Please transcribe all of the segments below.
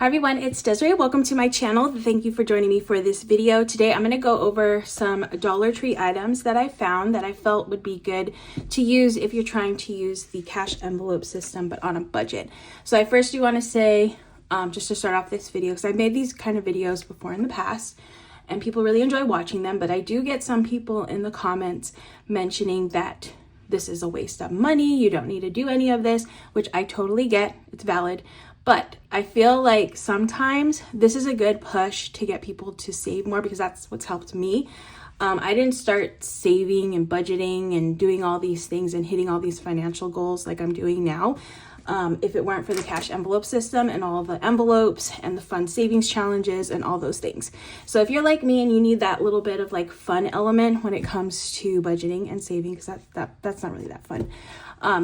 Hi everyone, it's Desiree. Welcome to my channel. Thank you for joining me for this video. Today I'm going to go over some Dollar Tree items that I found that I felt would be good to use if you're trying to use the cash envelope system but on a budget. So I first do want to say, just to start off this video, because I've made these kind of videos before in the past and people really enjoy watching them, but I do get some people in the comments mentioning that this is a waste of money, you don't need to do any of this, which I totally get, it's valid. But I feel like sometimes this is a good push to get people to save more, because that's what's helped me. I didn't start saving and budgeting and doing all these things and hitting all these financial goals like I'm doing now if it weren't for the cash envelope system and all the envelopes and the fun savings challenges and all those things. So if you're like me and you need that little bit of like fun element when it comes to budgeting and saving, because that's not really that fun.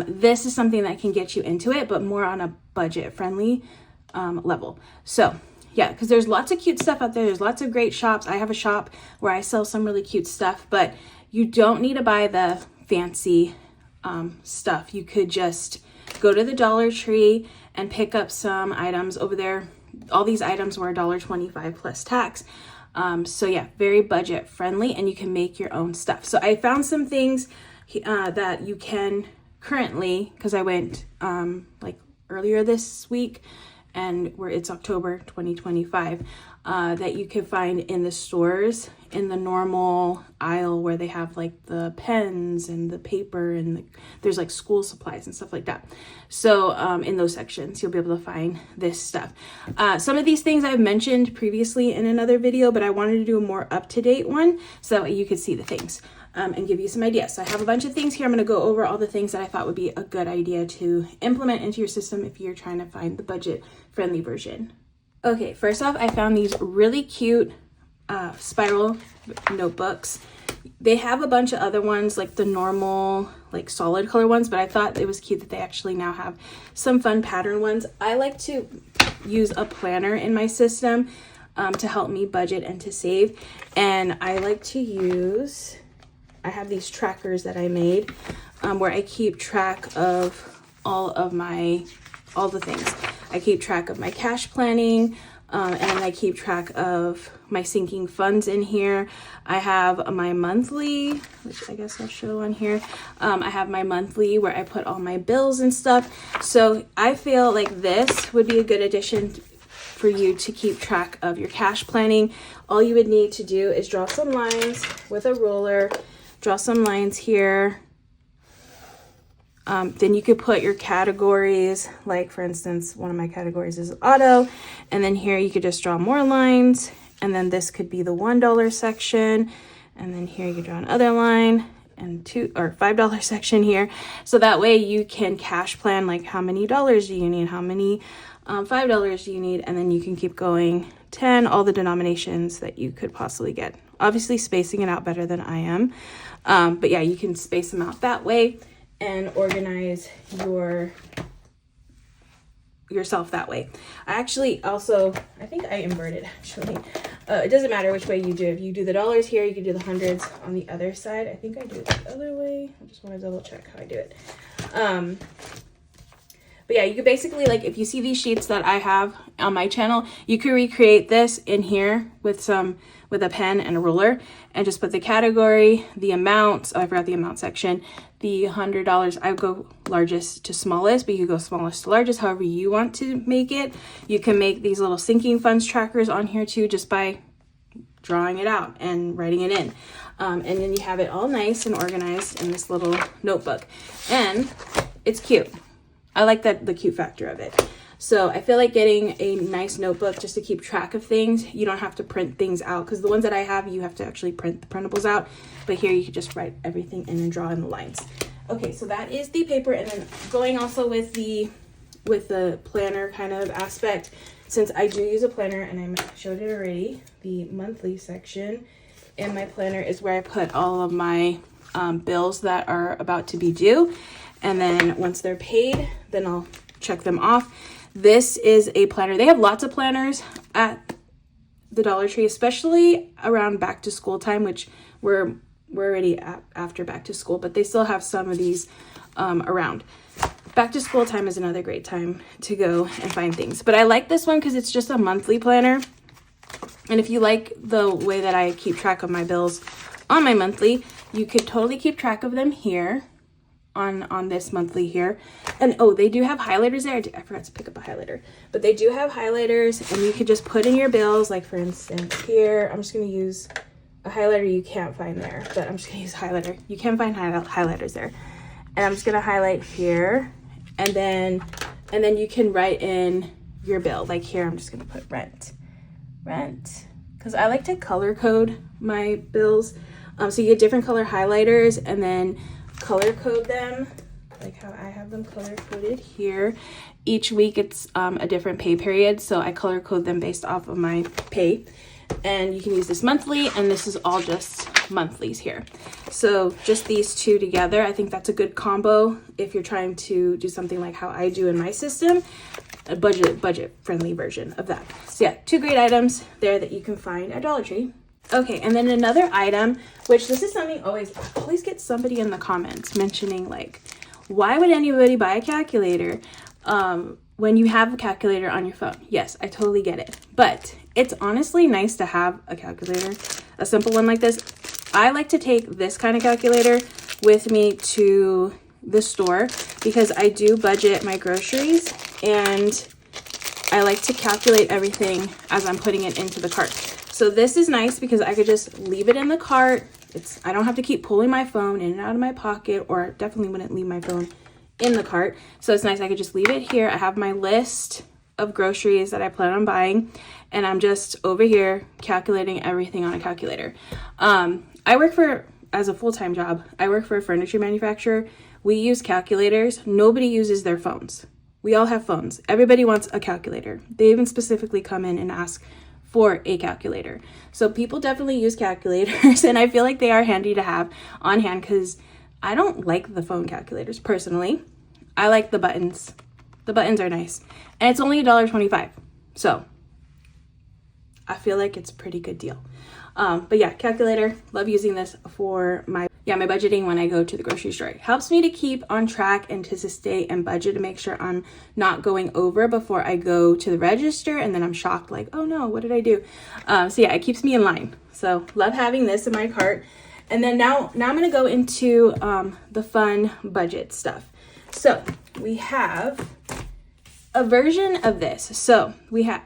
This is something that can get you into it, but more on a budget friendly level. So yeah, because there's lots of cute stuff out there. There's lots of great shops. I have a shop where I sell some really cute stuff, but you don't need to buy the fancy stuff. You could just go to the Dollar Tree and pick up some items over there. All these items were $1.25 plus tax. So yeah, very budget friendly, and you can make your own stuff. So I found some things that you can currently, because I went like earlier this week, and it's October 2025, that you can find in the stores in the normal aisle where they have like the pens and the paper and there's like school supplies and stuff like that. So in those sections you'll be able to find this stuff. Some of these things I've mentioned previously in another video, but I wanted to do a more up-to-date one so that you could see the things and give you some ideas. So I have a bunch of things here. I'm going to go over all the things that I thought would be a good idea to implement into your system if you're trying to find the budget-friendly version. Okay, first off, I found these really cute spiral notebooks. They have a bunch of other ones, like the normal, like solid color ones, but I thought it was cute that they actually now have some fun pattern ones. I like to use a planner in my system to help me budget and to save, and I like to use, I have these trackers that I made where I keep track of all the things. I keep track of my cash planning, and I keep track of my sinking funds in here. I have my monthly, which I guess I'll show on here. I have my monthly where I put all my bills and stuff. So I feel like this would be a good addition for you to keep track of your cash planning. All you would need to do is draw some lines with a ruler, draw some lines here. Then you could put your categories, like for instance, one of my categories is auto, and then here you could just draw more lines, and then this could be the $1 section, and then here you could draw another line, and $5 section here. So that way you can cash plan, like how many dollars do you need, how many $5 do you need, and then you can keep going 10, all the denominations that you could possibly get. Obviously spacing it out better than I am, but yeah, you can space them out that way and organize yourself that way. I actually also, I think I inverted actually. It doesn't matter which way you do. If you do the dollars here, you can do the hundreds on the other side. I think I do it the other way. I just want to double check how I do it. But yeah, you could basically, like, if you see these sheets that I have on my channel, you could recreate this in here with a pen and a ruler, and just put the category, the amounts. Oh, I forgot the amount section. The $100, I would go largest to smallest, but you could go smallest to largest, however you want to make it. You can make these little sinking funds trackers on here too, just by drawing it out and writing it in. And then you have it all nice and organized in this little notebook. And it's cute. I like the cute factor of it. So I feel like getting a nice notebook just to keep track of things. You don't have to print things out, because the ones that I have, you have to actually print the printables out. But here you can just write everything in and draw in the lines. Okay, so that is the paper. And then going also with the planner kind of aspect, since I do use a planner, and I showed it already, the monthly section in my planner is where I put all of my bills that are about to be due. And then once they're paid, then I'll check them off. This is a planner. They have lots of planners at the Dollar Tree, especially around back to school time, which we're already after back to school, but they still have some of these around. back to school time is another great time to go and find things. But I like this one because it's just a monthly planner. And if you like the way that I keep track of my bills on my monthly, you could totally keep track of them here on this monthly here. And oh, they do have highlighters there. I forgot to pick up a highlighter, but they do have highlighters, and you could just put in your bills. Like for instance here, I'm just going to use a highlighter you can't find there, but I'm just going to use a highlighter. You can find highlighters there. And I'm just going to highlight here, and then you can write in your bill. Like here, I'm just going to put rent, because I like to color code my bills. So you get different color highlighters and then color code them, like how I have them color coded here. Each week it's a different pay period, so I color code them based off of my pay. And you can use this monthly, and this is all just monthlies here. So just these two together, I think that's a good combo if you're trying to do something like how I do in my system, a budget friendly version of that. So yeah, two great items there that you can find at Dollar Tree. Okay, and then another item, which this is something I always get somebody in the comments mentioning, like, why would anybody buy a calculator when you have a calculator on your phone? Yes, I totally get it. But it's honestly nice to have a calculator, a simple one like this. I like to take this kind of calculator with me to the store because I do budget my groceries, and I like to calculate everything as I'm putting it into the cart. So this is nice because I could just leave it in the cart. I don't have to keep pulling my phone in and out of my pocket, or definitely wouldn't leave my phone in the cart. So it's nice. I could just leave it here. I have my list of groceries that I plan on buying, and I'm just over here calculating everything on a calculator. As a full-time job, I work for a furniture manufacturer. We use calculators. Nobody uses their phones. We all have phones. Everybody wants a calculator. They even specifically come in and ask for a calculator. So people definitely use calculators, and I feel like they are handy to have on hand because I don't like the phone calculators personally. I like the buttons. The buttons are nice, and it's only $1.25. So I feel like it's a pretty good deal. But yeah, calculator, love using this for my budgeting when I go to the grocery store. It helps me to keep on track and to stay in budget, to make sure I'm not going over before I go to the register, and then I'm shocked like, oh no, what did I do? So yeah, it keeps me in line. So love having this in my cart. And then now I'm gonna go into the fun budget stuff. So we have a version of this. So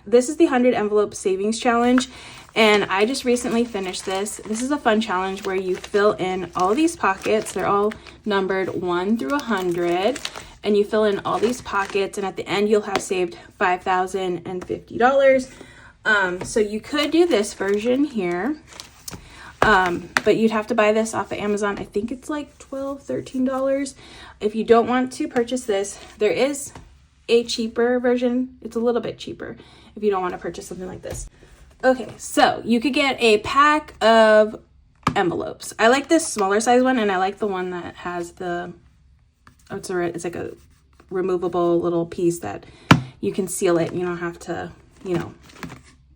this is the 100 envelope savings challenge. And I just recently finished this. This is a fun challenge where you fill in all these pockets. They're all numbered 1 through 100. And you fill in all these pockets. And at the end, you'll have saved $5,050. So you could do this version here. But you'd have to buy this off of Amazon. I think it's like $12, $13. If you don't want to purchase this, there is a cheaper version. It's a little bit cheaper if you don't want to purchase something like this. Okay, so you could get a pack of envelopes. I like this smaller size one, and I like the one that has it's like a removable little piece that you can seal it. You don't have to,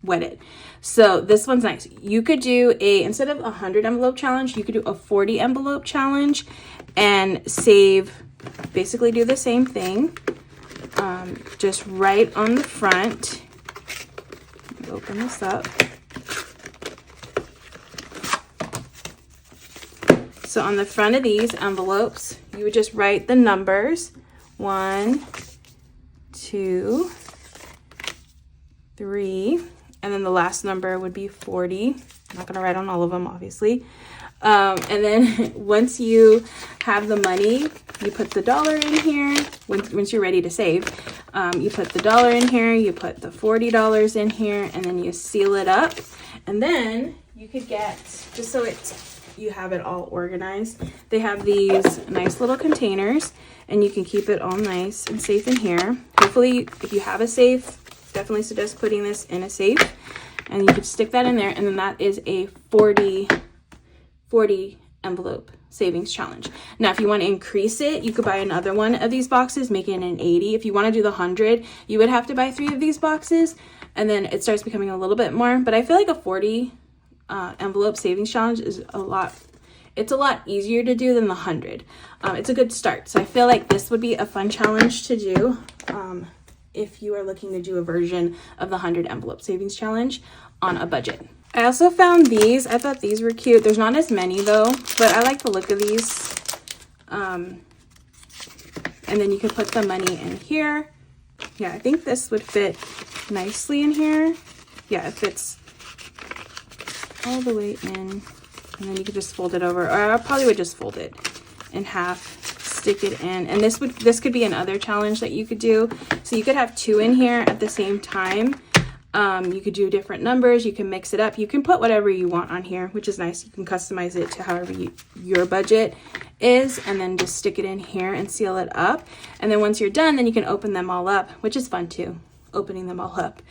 wet it. So this one's nice. You could do instead of a 100 envelope challenge, you could do a 40 envelope challenge and basically do the same thing. Just right on the front. Open this up. So on the front of these envelopes, you would just write the numbers 1, 2, 3, and then the last number would be 40. I'm not going to write on all of them, obviously. And then once you have the money, you put the dollar in here. Once you're ready to save, you put the dollar in here, you put the $40 in here, and then you seal it up. And then you could get, just so you have it all organized, they have these nice little containers, and you can keep it all nice and safe in here. Hopefully, if you have a safe, definitely suggest putting this in a safe, and you could stick that in there, and then that is a 40 envelope savings challenge. Now, if you want to increase it, you could buy another one of these boxes, make it an 80. If you want to do the 100, you would have to buy 3 of these boxes, and then it starts becoming a little bit more. But I feel like a 40 envelope savings challenge is it's a lot easier to do than the 100. It's a good start. So I feel like this would be a fun challenge to do if you are looking to do a version of the 100 envelope savings challenge on a budget. I also found these. I thought these were cute. There's not as many though, but I like the look of these. And then you could put the money in here. Yeah, I think this would fit nicely in here. Yeah, it fits all the way in. And then you could just fold it over, or I probably would just fold it in half, stick it in. And this could be another challenge that you could do. So you could have 2 in here at the same time. You could do different numbers, you can mix it up, you can put whatever you want on here, which is nice. You can customize it to however your budget is, and then just stick it in here and seal it up. And then once you're done, then you can open them all up, which is fun too, opening them all up.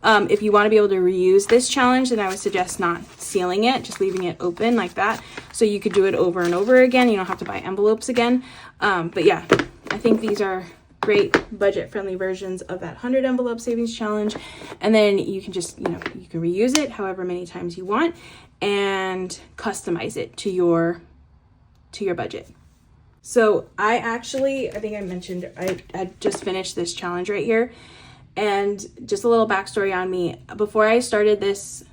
If you want to be able to reuse this challenge, then I would suggest not sealing it, just leaving it open like that. So you could do it over and over again. You don't have to buy envelopes again. But yeah, I think these are great budget-friendly versions of that 100 envelope savings challenge. And then you can just, you can reuse it however many times you want and customize it to your budget. So I think I mentioned I just finished this challenge right here. And just a little backstory on me. Before I started this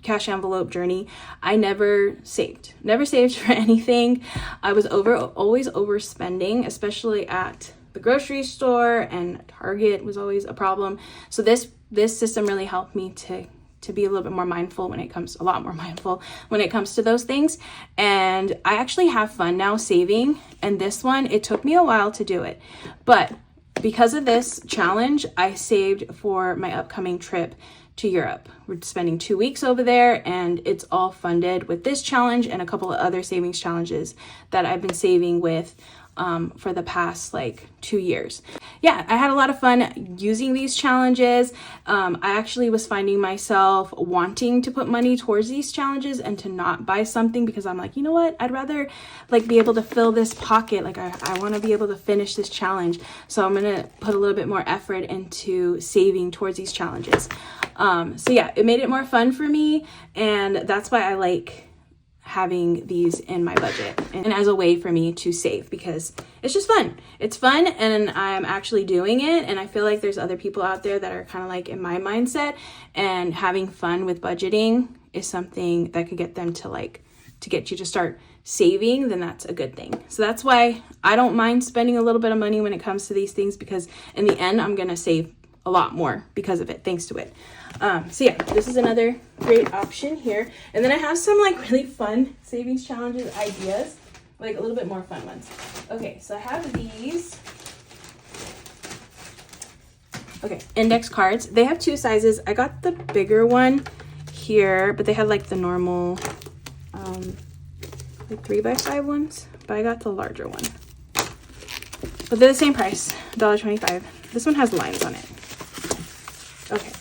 cash envelope journey, I never saved for anything. I was always overspending, especially at the grocery store, and Target was always a problem. So this system really helped me to be a little bit more mindful a lot more mindful when it comes to those things. And I actually have fun now saving. And this one, it took me a while to do it, but because of this challenge, I saved for my upcoming trip to Europe. We're spending 2 weeks over there, and it's all funded with this challenge and a couple of other savings challenges that I've been saving with for the past 2 years. Yeah, I had a lot of fun using these challenges. I actually was finding myself wanting to put money towards these challenges and to not buy something, because I'm like, you know what? I'd rather be able to fill this pocket. I want to be able to finish this challenge. So I'm going to put a little bit more effort into saving towards these challenges. So yeah, it made it more fun for me. And that's why I like having these in my budget and as a way for me to save, because it's just fun. It's fun, and I'm actually doing it, and I feel like there's other people out there that are kind of in my mindset, and having fun with budgeting is something that could get them to get you to start saving. Then that's a good thing. So that's why I don't mind spending a little bit of money when it comes to these things, because in the end I'm gonna save a lot more because of it, thanks to it. So yeah, this is another great option here. And then I have some really fun savings challenges ideas, a little bit more fun ones. Okay, so I have these. Okay, index cards. They have 2 sizes. I got the bigger one here, but they had the normal 3x5 ones, but I got the larger one. But they're the same price, $1.25. This one has lines on it. Okay.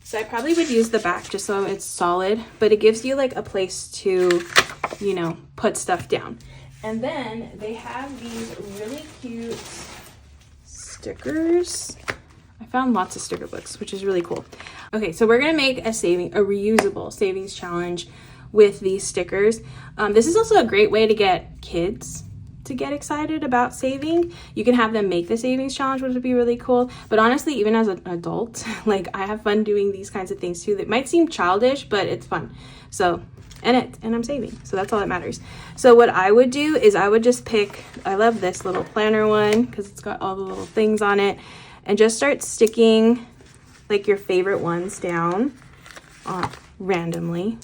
So I probably would use the back just so it's solid, but it gives you a place to, put stuff down. And then they have these really cute stickers. I found lots of sticker books, which is really cool. Okay, so we're gonna make a reusable savings challenge with these stickers. This is also a great way to get kids to get excited about saving. You can have them make the savings challenge, which would be really cool. But honestly, even as an adult, I have fun doing these kinds of things too. That might seem childish, but it's fun. So, and I'm saving. So that's all that matters. So what I would do is I would just pick, I love this little planner one because it's got all the little things on it, and just start sticking your favorite ones down randomly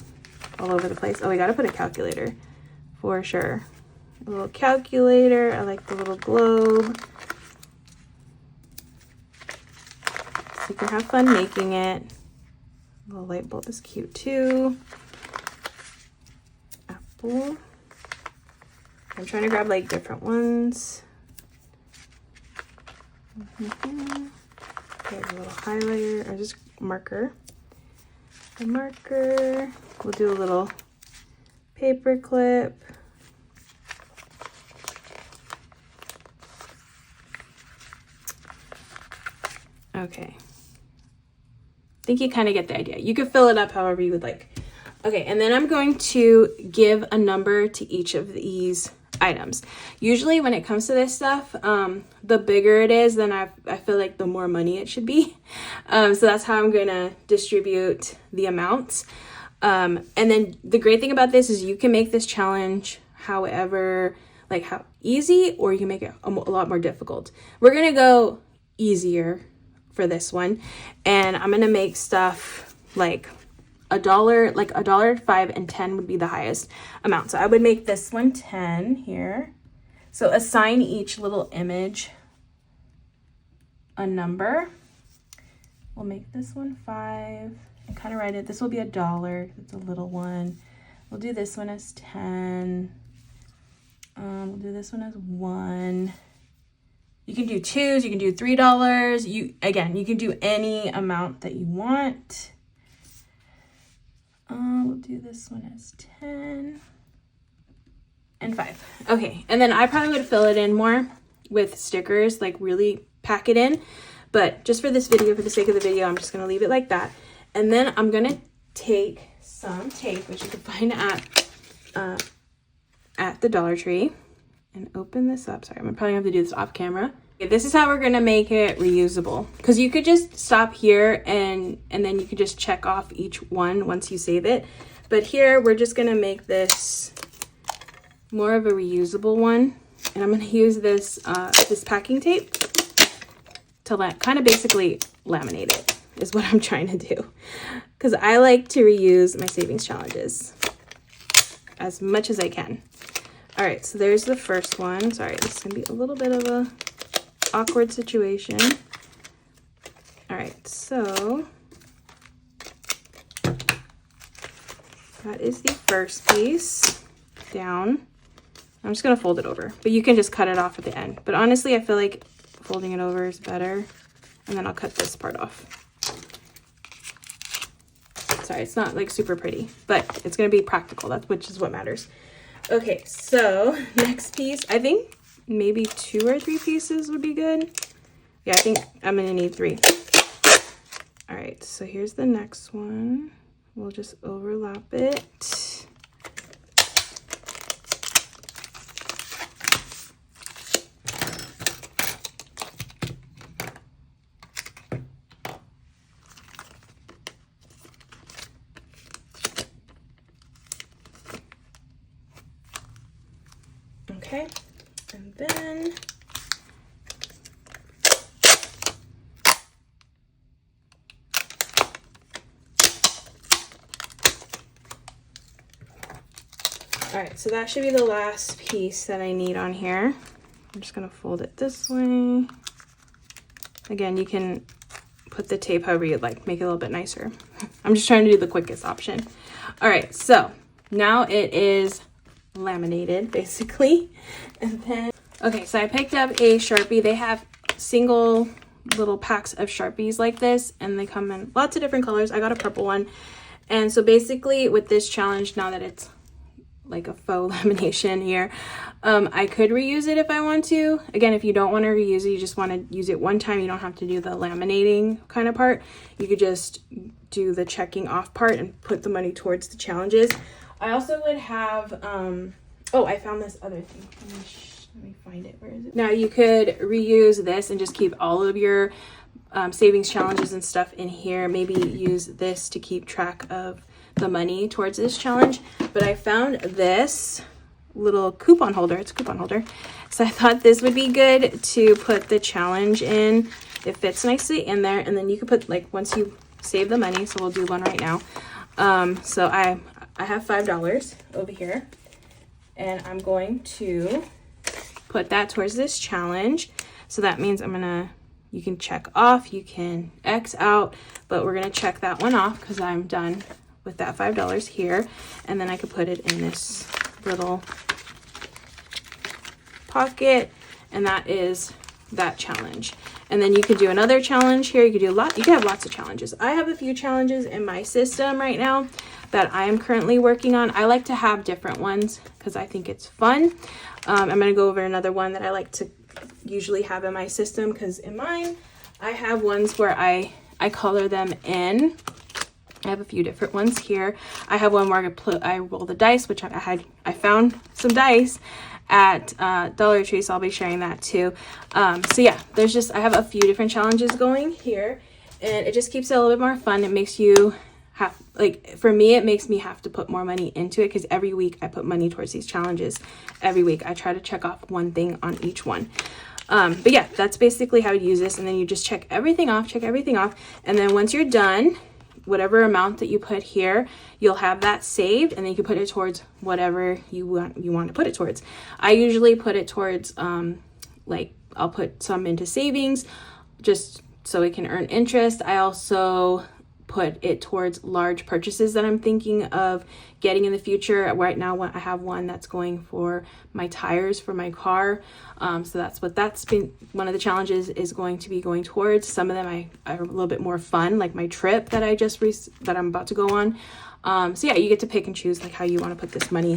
all over the place. Oh, we got to put a calculator for sure. A little calculator. I like the little globe. So you can have fun making it. The little light bulb is cute too. Apple. I'm trying to grab different ones. Okay, a little highlighter or just marker. A marker. We'll do a little paper clip. Okay. I think you kind of get the idea. You could fill it up however you would like. Okay, and then I'm going to give a number to each of these items. Usually when it comes to this stuff, the bigger it is, then I feel like the more money it should be. So that's how I'm gonna distribute the amounts. And then the great thing about this is you can make this challenge however, like how easy, or you can make it a lot more difficult. We're gonna go easier for this one, and I'm gonna make stuff like $1, like $1, 5, and 10 would be the highest amount. So I would make this one 10 here. So assign each little image a number. We'll make this one 5 and kind of write it. This will be $1. It's a little one. We'll do this one as 10. We'll do this one as 1. You can do 2s. You can do $3. You can do any amount that you want. We'll do this one as 10 and 5. Okay, and then I probably would fill it in more with stickers, like really pack it in. But just for this video, for the sake of the video, I'm just gonna leave it like that. And then I'm gonna take some tape, which you can find at the Dollar Tree, and open this up. Sorry, I'm probably gonna have to do this off camera. Okay, this is how we're gonna make it reusable, because you could just stop here and then you could just check off each one once you save it. But here we're just gonna make this more of a reusable one, and I'm gonna use this this packing tape to kind of basically laminate it, is what I'm trying to do, because I like to reuse my savings challenges as much as I can. All right, so there's the first one. Sorry, this is gonna be a little bit of a awkward situation. All right, so that is the first piece down. I'm just gonna fold it over, but you can just cut it off at the end. But honestly, I feel like folding it over is better. And then I'll cut this part off. Sorry, it's not like super pretty, but it's gonna be practical, which is what matters. Okay, so next piece, I think maybe 2 or 3 pieces would be good. Yeah, I think I'm gonna need 3. All right, so here's the next one. We'll just overlap it. Okay, and then all right, so that should be the last piece that I need on here. I'm just gonna fold it this way. Again, you can put the tape however you'd like, make it a little bit nicer. I'm just trying to do the quickest option. All right, so now it is laminated basically. And then, okay, so I picked up a Sharpie. They have single little packs of Sharpies like this, and they come in lots of different colors. I got a purple one. And so basically with this challenge, now that it's like a faux lamination here, I could reuse it if I want to. Again, if you don't want to reuse it, you just want to use it one time, you don't have to do the laminating kind of part. You could just do the checking off part and put the money towards the challenges. I also would have, oh, I found this other thing. Let me find it. Where is it? Now you could reuse this and just keep all of your savings challenges and stuff in here. Maybe use this to keep track of the money towards this challenge. But I found this little coupon holder. It's a coupon holder. So I thought this would be good to put the challenge in. It fits nicely in there. And then you could put, like, once you save the money, so we'll do one right now. So I have $5 over here, and I'm going to put that towards this challenge. So that means you can check off, you can X out, but we're gonna check that one off because I'm done with that $5 here. And then I could put it in this little pocket, and that is that challenge. And then you could do another challenge here. You could have lots of challenges. I have a few challenges in my system right now that I am currently working on. I like to have different ones because I think it's fun. I'm going to go over another one that I like to usually have in my system, because in mine I have ones where I color them in, I have a few different ones here. I have one where I roll the dice, which I found some dice at Dollar Tree, so I'll be sharing that too. So yeah, I have a few different challenges going here, and it just keeps it a little bit more fun. It makes you for me, it makes me have to put more money into it, because every week I put money towards these challenges. Every week I try to check off one thing on each one. But yeah, that's basically how you use this. And then you just check everything off. And then once you're done, whatever amount that you put here, you'll have that saved, and then you can put it towards whatever you want to put it towards. I usually put it towards, I'll put some into savings just so it can earn interest. I also put it towards large purchases that I'm thinking of getting in the future. Right now, I have one that's going for my tires for my car. So that's been one of the challenges is going to be going towards. Some of them are a little bit more fun, like my trip that that I'm about to go on. So yeah, you get to pick and choose like how you want to put this money,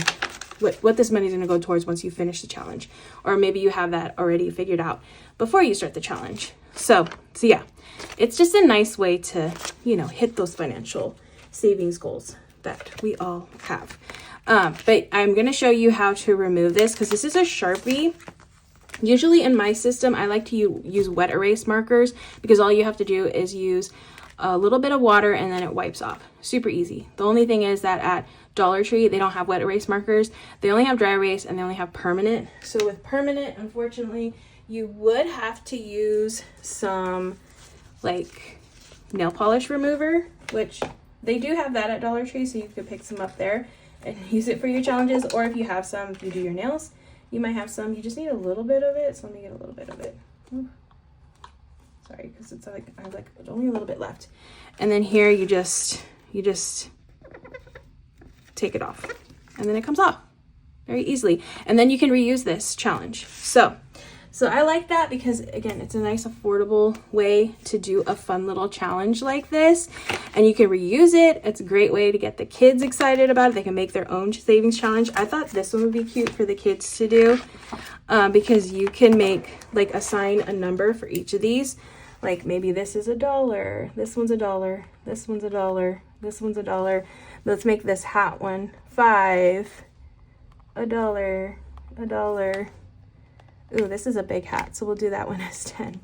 what this money is going to go towards once you finish the challenge, or maybe you have that already figured out before you start the challenge. So yeah, it's just a nice way to, hit those financial savings goals that we all have. But I'm going to show you how to remove this, because this is a Sharpie. Usually in my system, I like to use wet erase markers, because all you have to do is use a little bit of water and then it wipes off. Super easy. The only thing is that at Dollar Tree, they don't have wet erase markers. They only have dry erase, and they only have permanent. So with permanent, unfortunately, you would have to use some nail polish remover, which they do have that at Dollar Tree, so you could pick some up there and use it for your challenges. Or if you have some, you do your nails, you might have some. You just need a little bit of it. So let me get a little bit of it. Sorry, because it's I have only a little bit left. And then here you just take it off, and then it comes off very easily. And then you can reuse this challenge. So I like that, because again, it's a nice affordable way to do a fun little challenge like this, and you can reuse it. It's a great way to get the kids excited about it. They can make their own savings challenge. I thought this one would be cute for the kids to do, because you can assign a number for each of these. Like maybe this is $1, this one's $1, this one's $1, this one's $1. Let's make this hat one $5, $1, $1. Ooh, this is a big hat, so we'll do that one as 10.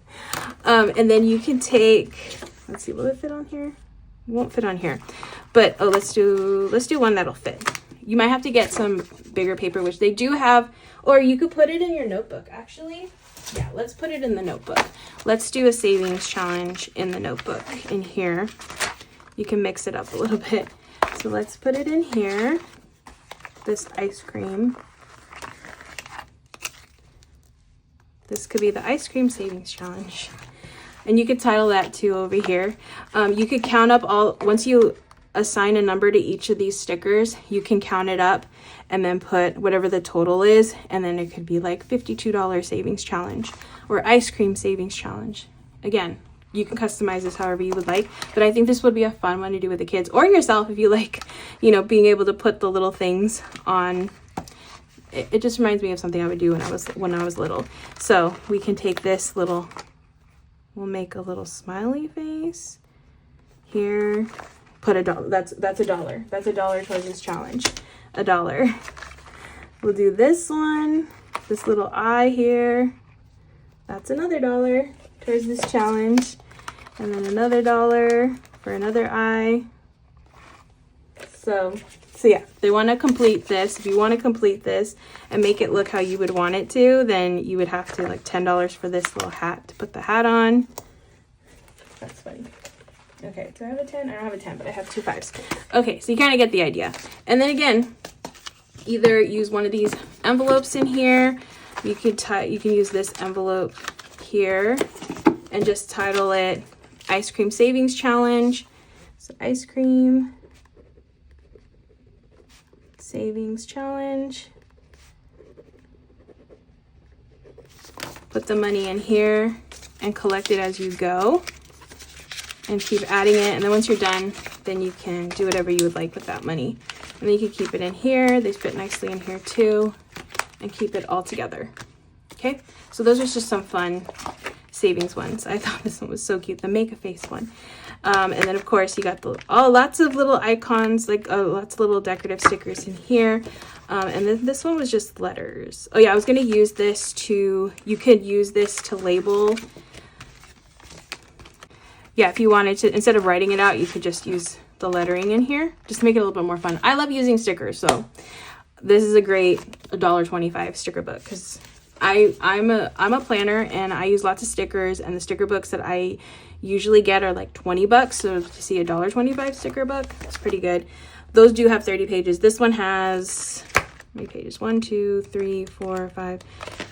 And then you can take, let's see, will it fit on here? It won't fit on here, but let's do one that'll fit. You might have to get some bigger paper, which they do have, or you could put it in your notebook, actually. Yeah, let's put it in the notebook. Let's do a savings challenge in the notebook in here. You can mix it up a little bit. So let's put it in here, this ice cream. This could be the ice cream savings challenge. And you could title that too over here. You could count up once you assign a number to each of these stickers, you can count it up and then put whatever the total is. And then it could be like $52 savings challenge or ice cream savings challenge. Again, you can customize this however you would like, but I think this would be a fun one to do with the kids or yourself if you like, being able to put the little things on. It just reminds me of something I would do when I was little. So we can take this we'll make a little smiley face here. Put $1. That's $1. That's $1 towards this challenge. $1. We'll do this one. This little eye here. That's another $1 towards this challenge. And then another $1 for another eye. So yeah, they want to complete this. If you want to complete this and make it look how you would want it to, then you would have to $10 for this little hat to put the hat on. That's funny. Okay, do I have a 10? I don't have a 10, but I have 2 5s. Okay, so you kind of get the idea. And then again, either use one of these envelopes in here. You can use this envelope here and just title it Ice Cream Savings Challenge. So ice cream savings challenge. Put the money in here and collect it as you go and keep adding it. And then once you're done, then you can do whatever you would like with that money. And then you can keep it in here. They fit nicely in here too, and keep it all together. Okay, so those are just some fun savings ones. I thought this one was so cute, the make a face one. And then of course you got the lots of little icons, like lots of little decorative stickers in here. And then this one was just letters. Oh yeah, I was going to use this to, you could use this to label. Yeah, if you wanted to, instead of writing it out, you could just use the lettering in here, just to make it a little bit more fun. I love using stickers, so this is a great $1.25 sticker book, because I'm a planner and I use lots of stickers, and the sticker books that I usually get are like 20 bucks. So to see a $1.25 sticker book, it's pretty good. Those do have 30 pages. This one has, how many pages? 1, 2, 3, 4, 5,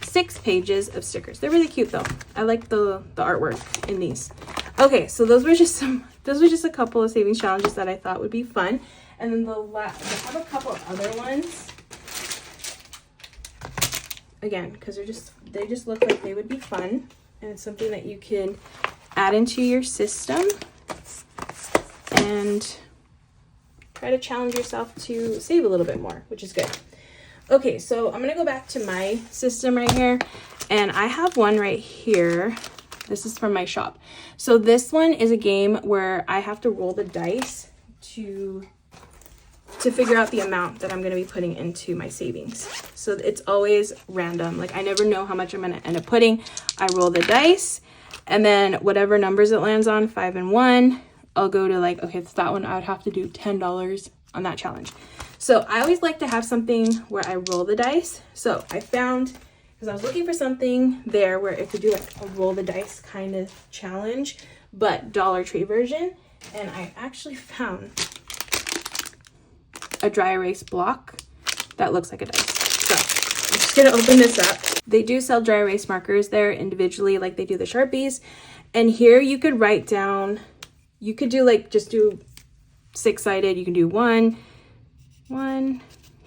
6 pages of stickers. They're really cute though. I like the artwork in these. Okay, so those were just a couple of savings challenges that I thought would be fun. And then I have a couple of other ones. Again, because they just look like they would be fun, and it's something that you can add into your system and try to challenge yourself to save a little bit more, which is good. Okay, so I'm gonna go back to my system right here, and I have one right here. This is from my shop. So this one is a game where I have to roll the dice to figure out the amount that I'm going to be putting into my savings. So it's always random. Like I never know how much I'm going to end up putting. I roll the dice, and then whatever numbers it lands on, 5 and 1, I'll go to like, okay, it's that one. I would have to do $10 on that challenge. So I always like to have something where I roll the dice. So I found, because I was looking for something there where it could do like a roll the dice kind of challenge, but Dollar Tree version. And I actually found a dry erase block that looks like a dice. So I'm just gonna open this up. They do sell dry erase markers there individually, like they do the Sharpies. And here you could write down, you could do like, just do 6-sided. You can do 1,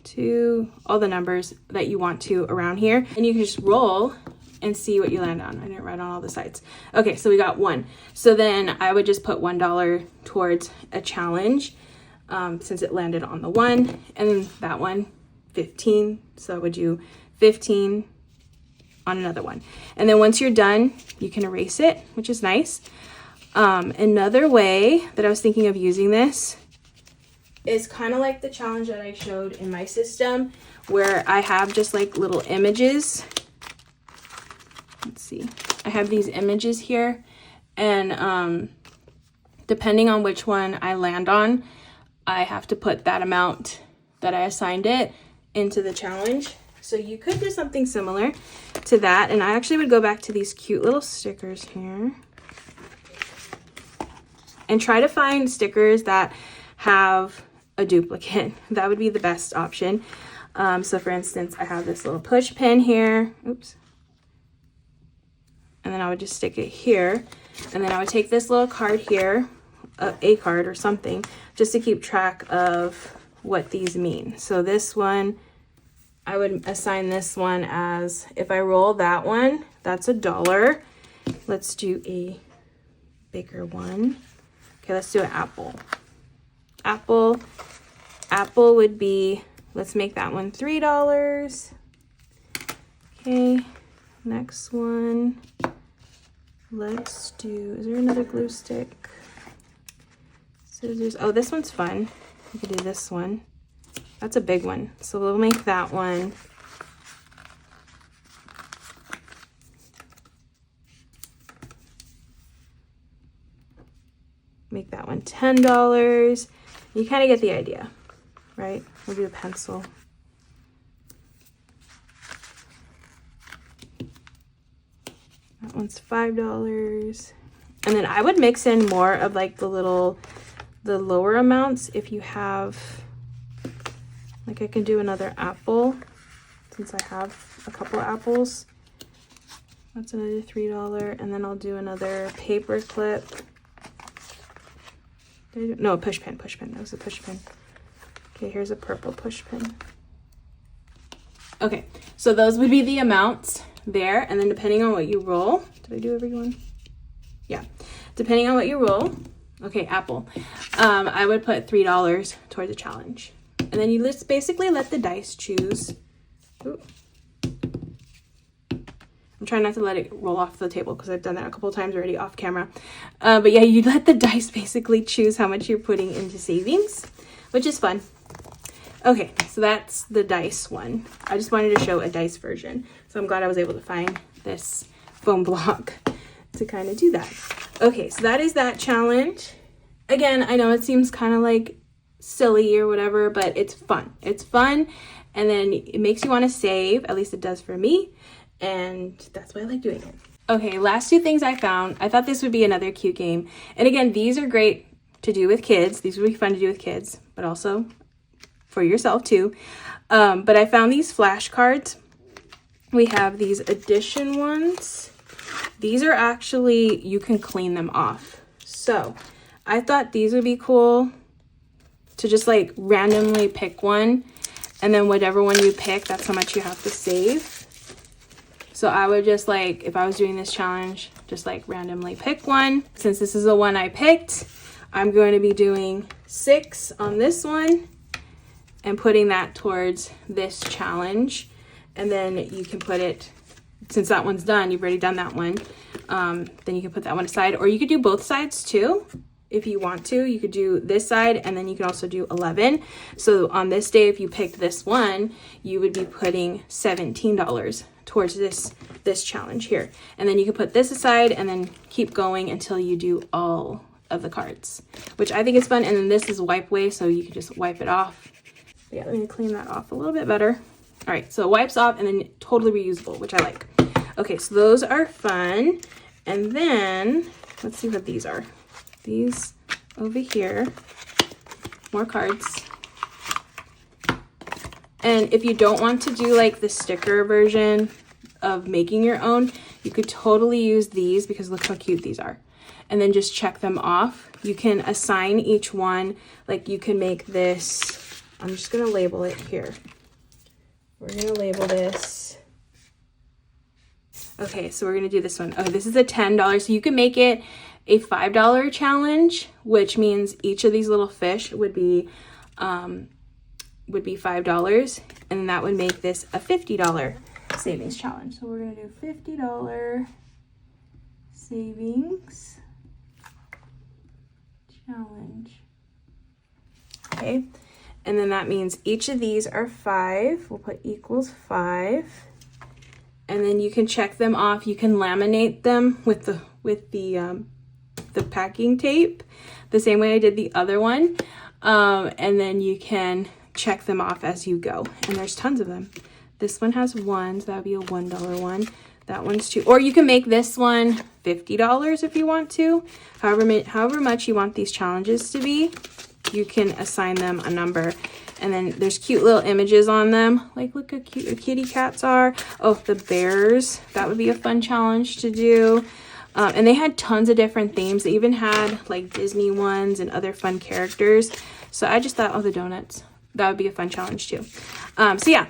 2, all the numbers that you want to around here. And you can just roll and see what you land on. I didn't write on all the sides. Okay, so we got 1. So then I would just put $1 towards a challenge, since it landed on the 1, and then that one 15, so I would do 15 on another one. And then once you're done, you can erase it, which is nice. Another way that I was thinking of using this is kind of like the challenge that I showed in my system, where I have just like little images. Let's see, I have these images here, and depending on which one I land on, I have to put that amount that I assigned it into the challenge. So you could do something similar to that. And I actually would go back to these cute little stickers here and try to find stickers that have a duplicate. That would be the best option. So for instance, I have this little push pin here. Oops. And then I would just stick it here. And then I would take this little card here, a card or something, just to keep track of what these mean. So this one, I would assign this one as, if I roll that one, that's $1. Let's do a bigger one. Okay, let's do an apple. Apple would be, let's make that one $3. Okay, next one. Let's do, is there another glue stick? Scissors. Oh, this one's fun. We could do this one. That's a big one. So we'll make that one. Make that one $10. You kind of get the idea, right? We'll do a pencil. That one's $5. And then I would mix in more of like the lower amounts if you have, like I can do another apple since I have a couple apples. That's another $3. And then I'll do another paper clip. No, push pin. That was a push pin. Okay, here's a purple push pin. Okay, so those would be the amounts there. And then depending on what you roll, did I do everyone? Yeah, depending on what you roll. Okay, apple. I would put $3 towards the challenge. And then you just basically let the dice choose. Ooh. I'm trying not to let it roll off the table because I've done that a couple times already off camera. But yeah, you let the dice basically choose how much you're putting into savings, which is fun. Okay, so that's the dice one. I just wanted to show a dice version. So I'm glad I was able to find this foam block to kind of do that. Okay, so that is that challenge. Again, I know it seems kind of like silly or whatever, but it's fun. It's fun, and then it makes you want to save. At least it does for me, and that's why I like doing it. Okay, last two things I found. I thought this would be another cute game. And again, these are great to do with kids. These would be fun to do with kids, but also for yourself too. But I found these flashcards. We have these edition ones. These are actually, you can clean them off. So I thought these would be cool to just like randomly pick one, and then whatever one you pick, that's how much you have to save. So I would just like, if I was doing this challenge, just like randomly pick one. Since this is the one I picked, I'm going to be doing 6 on this one and putting that towards this challenge. And then you can put it, since that one's done, you've already done that one, then you can put that one aside. Or you could do both sides too. If you want to, you could do this side, and then you can also do 11. So on this day, if you picked this one, you would be putting $17 towards this challenge here. And then you can put this aside and then keep going until you do all of the cards, which I think is fun. And then this is wipe way, so you can just wipe it off. But yeah, let me clean that off a little bit better. All right, so it wipes off and then totally reusable, which I like. Okay, so those are fun. And then let's see what these are. These over here, more cards. And if you don't want to do like the sticker version of making your own, you could totally use these because look how cute these are. And then just check them off. You can assign each one, like you can make this, I'm just gonna label it here. We're gonna label this. Okay, so we're gonna do this one. Oh, this is a $10, so you can make it a $5 challenge, which means each of these little fish would be $5, and that would make this a $50 savings challenge. So we're gonna do $50 savings challenge. Okay, and then that means each of these are 5. We'll put equals 5, and then you can check them off. You can laminate them with the packing tape the same way I did the other one, and then you can check them off as you go. And there's tons of them. This one has 1, so that would be a $1 one. That one's 2, or you can make this one $50 if you want to. However much you want these challenges to be, you can assign them a number. And then there's cute little images on them. Like look how cute the kitty cats are. Oh, the bears. That would be a fun challenge to do. And they had tons of different themes. They even had like Disney ones and other fun characters. So I just thought, oh, the donuts. That would be a fun challenge too. So yeah,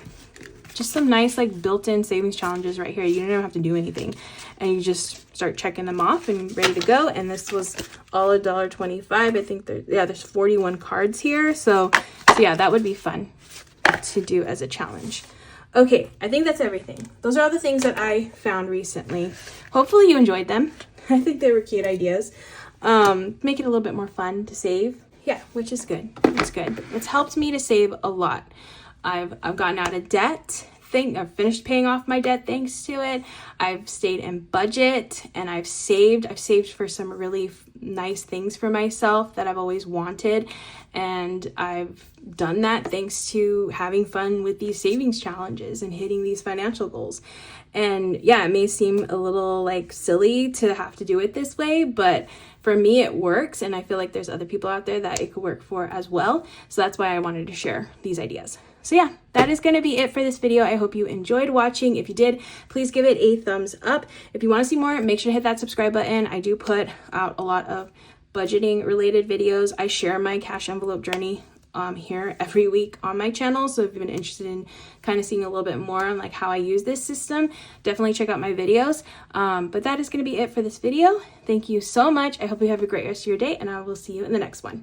just some nice like built-in savings challenges right here. You don't even have to do anything. And you just start checking them off and ready to go. And this was all $1.25. I think there's 41 cards here. So yeah, that would be fun to do as a challenge. Okay, I think that's everything. Those are all the things that I found recently. Hopefully you enjoyed them. I think they were cute ideas. Make it a little bit more fun to save. Yeah, which is good. It's good. It's helped me to save a lot. I've gotten out of debt. I've finished paying off my debt thanks to it. I've stayed in budget, and I've saved for some really nice things for myself that I've always wanted. And I've done that thanks to having fun with these savings challenges and hitting these financial goals. And yeah, it may seem a little like silly to have to do it this way, but for me it works, and I feel like there's other people out there that it could work for as well. So that's why I wanted to share these ideas. So yeah, that is going to be it for this video. I hope you enjoyed watching. If you did, please give it a thumbs up. If you want to see more, make sure to hit that subscribe button. I do put out a lot of budgeting related videos. I share my cash envelope journey here every week on my channel. So if you've been interested in kind of seeing a little bit more on like how I use this system, definitely check out my videos. But that is going to be it for this video. Thank you so much. I hope you have a great rest of your day, and I will see you in the next one.